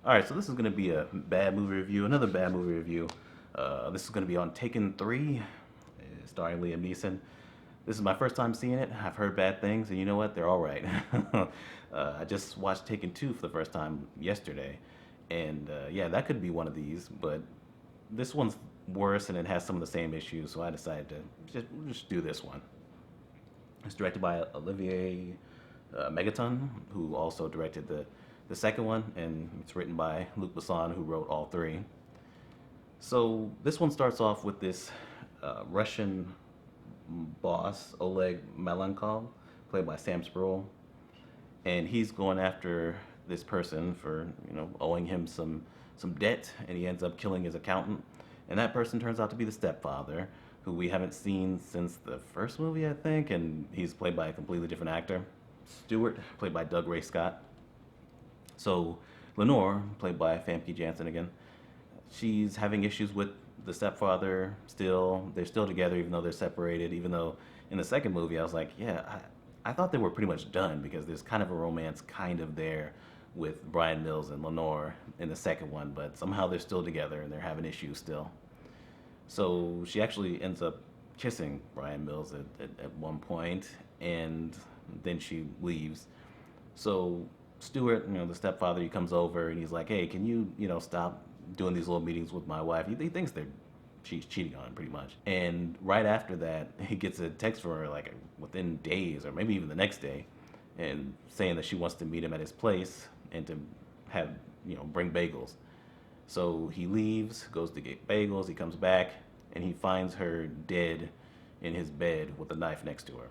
Alright, so this is going to be a bad movie review, another bad movie review. This is going to be on Taken 3, starring Liam Neeson. This is my first time seeing it. I've heard bad things, and you know what? They're alright. I just watched Taken 2 for the first time yesterday, and yeah, that could be one of these, but this one's worse and it has some of the same issues, so I decided to just do this one. It's directed by Olivier Megaton, who also directed the second one, and it's written by Luc Besson, who wrote all three. So this one starts off with this Russian boss, Oleg Malenkov, played by Sam Spruill, and he's going after this person for owing him some debt, and he ends up killing his accountant. And that person turns out to be the stepfather, who we haven't seen since the first movie, I think, and he's played by a completely different actor. Stewart, played by Doug Ray Scott. So Lenore, played by Famke Janssen again, she's having issues with the stepfather still. They're still together even though they're separated, even though in the second movie I was like, yeah, I thought they were pretty much done because there's kind of a romance kind of there with Brian Mills and Lenore in the second one, but somehow they're still together and they're having issues still. So she actually ends up kissing Brian Mills at one point, and then she leaves. So Stewart, the stepfather, he comes over and he's like, "Hey, can you, stop doing these little meetings with my wife?" He thinks she's cheating on him pretty much. And right after that, he gets a text from her like within days or maybe even the next day, and saying that she wants to meet him at his place and to have bring bagels. So he leaves, goes to get bagels. He comes back and he finds her dead in his bed with a knife next to her.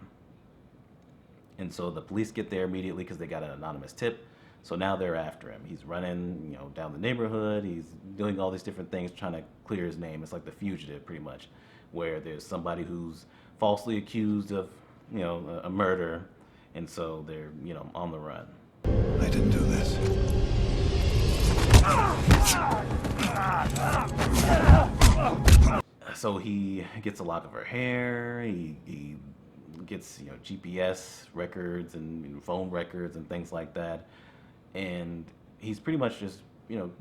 And so the police get there immediately because they got an anonymous tip. So now they're after him. He's running, down the neighborhood. He's doing all these different things trying to clear his name. It's like The Fugitive, pretty much, where there's somebody who's falsely accused of, a murder, and so they're, on the run. I didn't do this. So he gets a lock of her hair. He gets GPS records and phone records and things like that, and he's pretty much just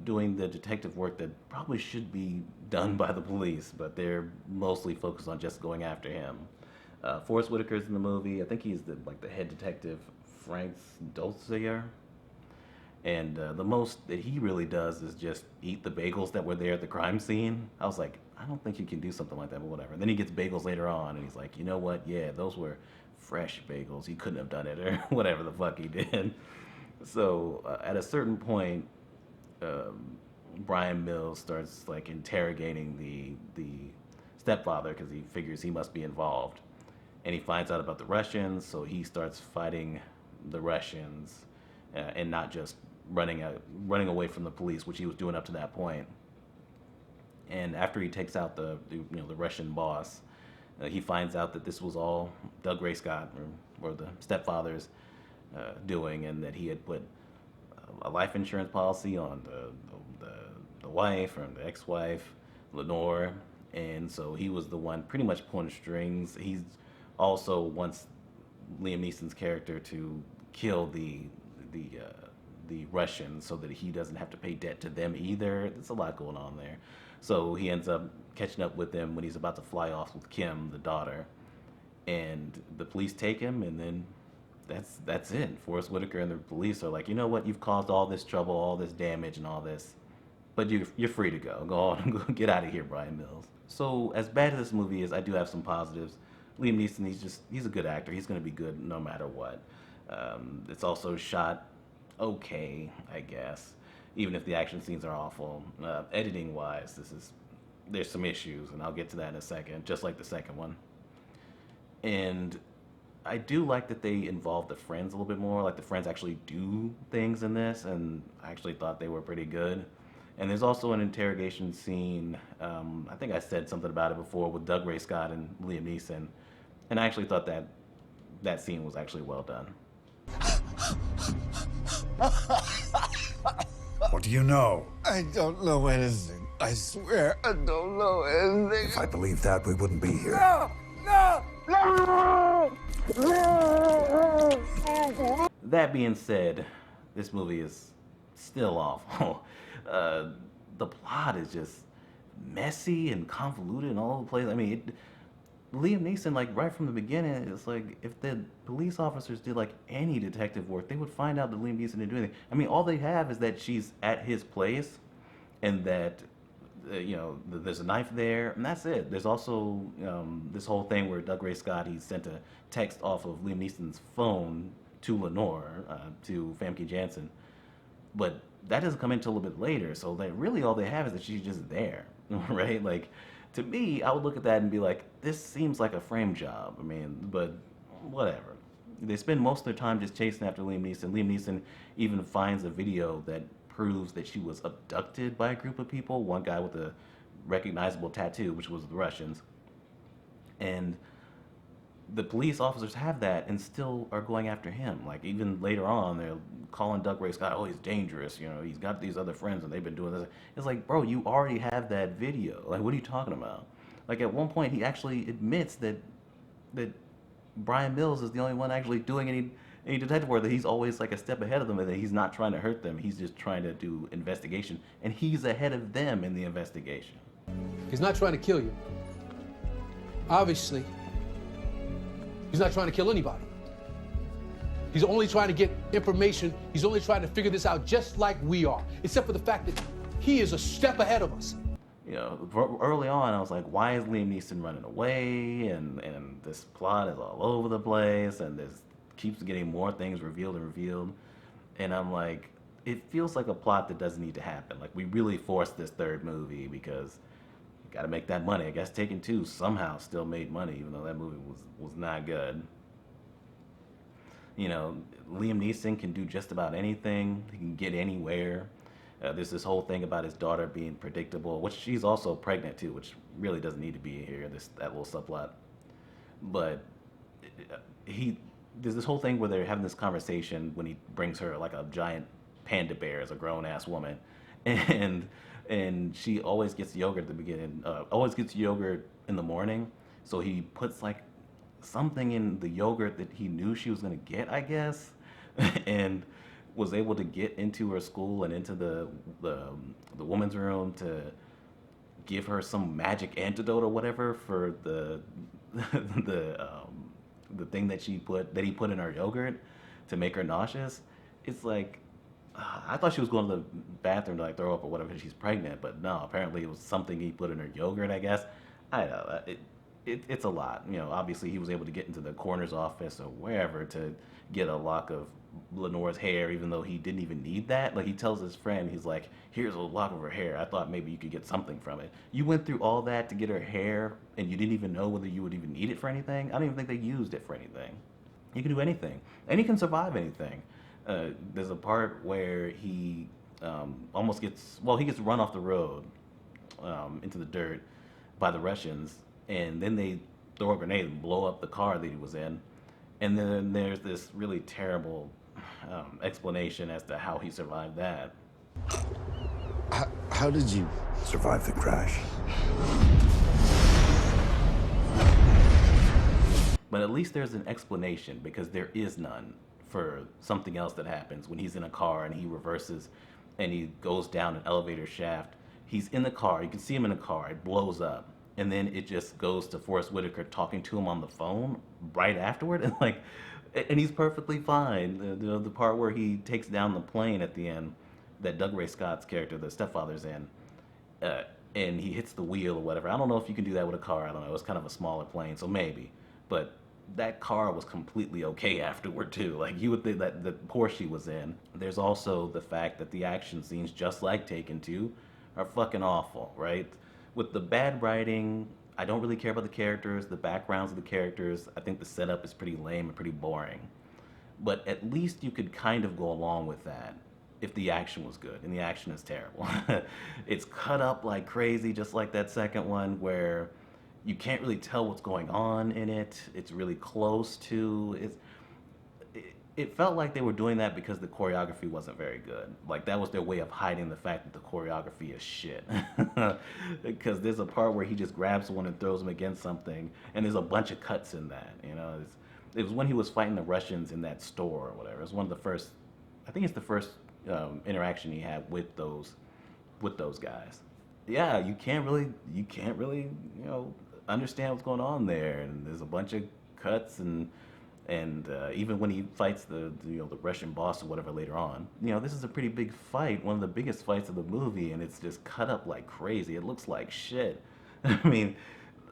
doing the detective work that probably should be done by the police, but they're mostly focused on just going after him. Forrest Whitaker's in the movie. I think he's the head detective, Frank Dolcier. And the most that he really does is just eat the bagels that were there at the crime scene. I was like, I don't think you can do something like that, but whatever. And then he gets bagels later on, and he's like, you know what? Yeah, those were fresh bagels. He couldn't have done it, or whatever the fuck he did. So at a certain point, Brian Mills starts interrogating the stepfather because he figures he must be involved, and he finds out about the Russians. So he starts fighting the Russians, and not just running away from the police, which he was doing up to that point. And after he takes out the Russian boss, he finds out that this was all Doug Ray Scott or the stepfather's doing, and that he had put a life insurance policy on the wife or the ex-wife, Lenore, and so he was the one pretty much pulling strings. He's also wants Liam Neeson's character to kill the Russians so that he doesn't have to pay debt to them either. There's a lot going on there. So he ends up catching up with them when he's about to fly off with Kim, the daughter, and the police take him, and then that's it. Forrest Whitaker and the police are like, you know what? You've caused all this trouble, all this damage, and all this, but you're free to go. Go on, go get out of here, Brian Mills. So as bad as this movie is, I do have some positives. Liam Neeson, he's a good actor. He's going to be good no matter what. It's also shot okay, I guess, even if the action scenes are awful. Editing wise, there's some issues, and I'll get to that in a second, just like the second one. And I do like that they involve the friends a little bit more. Like, the friends actually do things in this, and I actually thought they were pretty good. And there's also an interrogation scene, I think I said something about it before, with Doug Ray Scott and Liam Neeson, and I actually thought that scene was actually well done. What do you know? I don't know anything. I swear I don't know anything. If I believed that, we wouldn't be here. No! No! No! That being said, this movie is still awful. uh, the plot is just messy and convoluted and all over the place. I mean, Liam Neeson, like right from the beginning, it's like if the police officers did like any detective work, they would find out that Liam Neeson didn't do anything. I mean, all they have is that she's at his place, and that there's a knife there, and that's it. There's also this whole thing where Doug Ray Scott, he sent a text off of Liam Neeson's phone to Lenore, to Famke Janssen, but that doesn't come in until a little bit later. So they really all they have is that she's just there, right? Like, to me, I would look at that and be like, this seems like a frame job. I mean, but whatever. They spend most of their time just chasing after Liam Neeson. Liam Neeson even finds a video that proves that she was abducted by a group of people. One guy with a recognizable tattoo, which was the Russians, and the police officers have that and still are going after him. Like, even later on, they're calling Doug Ray Scott, oh, he's dangerous. You know, he's got these other friends and they've been doing this. It's like, bro, you already have that video. Like, what are you talking about? Like, at one point, he actually admits that Brian Mills is the only one actually doing any detective work, that he's always like a step ahead of them, and that he's not trying to hurt them. He's just trying to do investigation, and he's ahead of them in the investigation. He's not trying to kill you. Obviously, he's not trying to kill anybody. He's only trying to get information. He's only trying to figure this out just like we are, except for the fact that he is a step ahead of us. You know, early on, I was like, why is Liam Neeson running away? And this plot is all over the place, and this keeps getting more things revealed and revealed. And I'm like, it feels like a plot that doesn't need to happen. Like, we really forced this third movie because you got to make that money. I guess Taken 2 somehow still made money, even though that movie was not good. You know, Liam Neeson can do just about anything. He can get anywhere. There's this whole thing about his daughter being predictable, which she's also pregnant too, which really doesn't need to be here, that little subplot. But there's this whole thing where they're having this conversation when he brings her like a giant panda bear as a grown-ass woman. And she always gets yogurt at the beginning, always gets yogurt in the morning. So he puts like something in the yogurt that he knew she was going to get, I guess, and was able to get into her school and into the woman's room to give her some magic antidote or whatever for the thing that he put in her yogurt to make her nauseous. It's like, I thought she was going to the bathroom to like throw up or whatever, she's pregnant, but no, apparently it was something he put in her yogurt, I guess. I don't know. It's a lot. You know, obviously he was able to get into the coroner's office or wherever to get a lock of Lenore's hair, even though he didn't even need that. Like, he tells his friend, he's like, here's a lock of her hair. I thought maybe you could get something from it. You went through all that to get her hair, and you didn't even know whether you would even need it for anything? I don't even think they used it for anything. You can do anything. And he can survive anything. There's a part where he almost gets, he gets run off the road into the dirt by the Russians, and then they throw a grenade and blow up the car that he was in. And then there's this really terrible explanation as to how he survived that. How did you Survive the crash. But at least there's an explanation, because there is none for something else that happens when he's in a car and he reverses and he goes down an elevator shaft. He's in the car, you can see him in the car, it blows up. And then it just goes to Forrest Whitaker talking to him on the phone right afterward, and he's perfectly fine. The part where he takes down the plane at the end, that Doug Ray Scott's character, the stepfather's in, and he hits the wheel or whatever. I don't know if you can do that with a car. I don't know. It was kind of a smaller plane, so maybe. But that car was completely okay afterward too. Like, you would think that the Porsche he was in. There's also the fact that the action scenes, just like Taken 2, are fucking awful, right? With the bad writing, I don't really care about the characters, the backgrounds of the characters. I think the setup is pretty lame and pretty boring. But at least you could kind of go along with that if the action was good, and the action is terrible. It's cut up like crazy, just like that second one, where you can't really tell what's going on in it. It's really close to... It felt like they were doing that because the choreography wasn't very good. Like, that was their way of hiding the fact that the choreography is shit. Because there's a part where he just grabs someone and throws them against something, and there's a bunch of cuts in that, you know. It was when he was fighting the Russians in that store or whatever. It was one of the first, I think it's the first interaction he had with those with those guys. Yeah, you can't really understand what's going on there, and there's a bunch of cuts and even when he fights the Russian boss or whatever later on, this is a pretty big fight, one of the biggest fights of the movie, and it's just cut up like crazy. It looks like shit. I mean,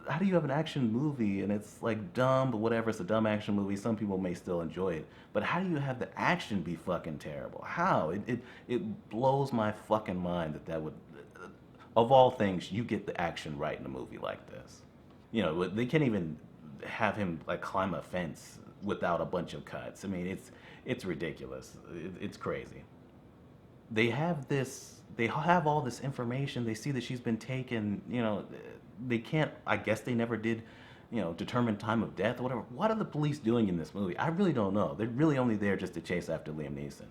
how do you have an action movie and it's like dumb, but whatever, it's a dumb action movie. Some people may still enjoy it, but how do you have the action be fucking terrible? How? It blows my fucking mind that would, of all things, you get the action right in a movie like this. They can't even have him like climb a fence without a bunch of cuts. I mean, it's ridiculous. It's crazy. They have all this information. They see that she's been taken. They can't. I guess they never did. Determine time of death or whatever. What are the police doing in this movie? I really don't know. They're really only there just to chase after Liam Neeson.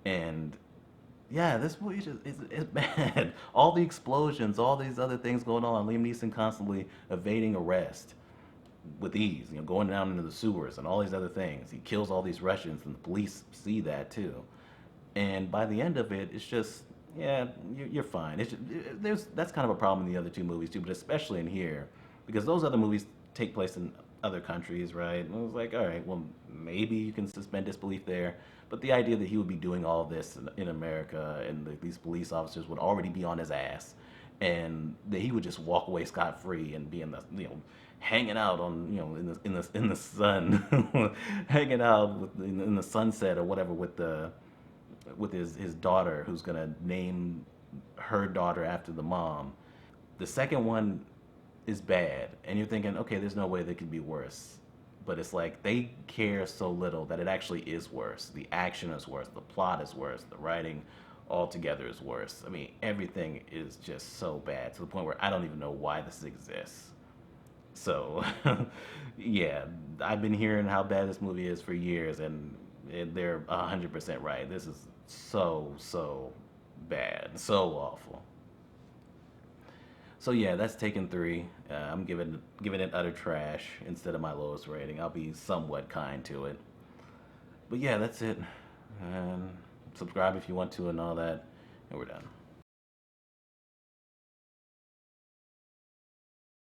And yeah, this movie is bad. All the explosions, all these other things going on. Liam Neeson constantly evading arrest with ease, going down into the sewers and all these other things. He kills all these Russians, and the police see that too. And by the end of it, it's just, yeah, you're fine. That's kind of a problem in the other two movies too, but especially in here, because those other movies take place in other countries, right? And I was like, all right, well, maybe you can suspend disbelief there, but the idea that he would be doing all this in America and these police officers would already be on his ass, and that he would just walk away scot free and be in the hanging out on in the sun, hanging out in the sunset or whatever with his daughter, who's gonna name her daughter after the mom. The second one is bad, and you're thinking, okay, there's no way they could be worse. But it's like they care so little that it actually is worse. The action is worse, the plot is worse, the writing altogether is worse. I mean, everything is just so bad to the point where I don't even know why this exists. So, yeah, I've been hearing how bad this movie is for years, and they're 100% right. This is so bad, so awful. So yeah, that's Taken 3. I'm giving it utter trash instead of my lowest rating. I'll be somewhat kind to it. But yeah, that's it. And subscribe if you want to and all that. And we're done.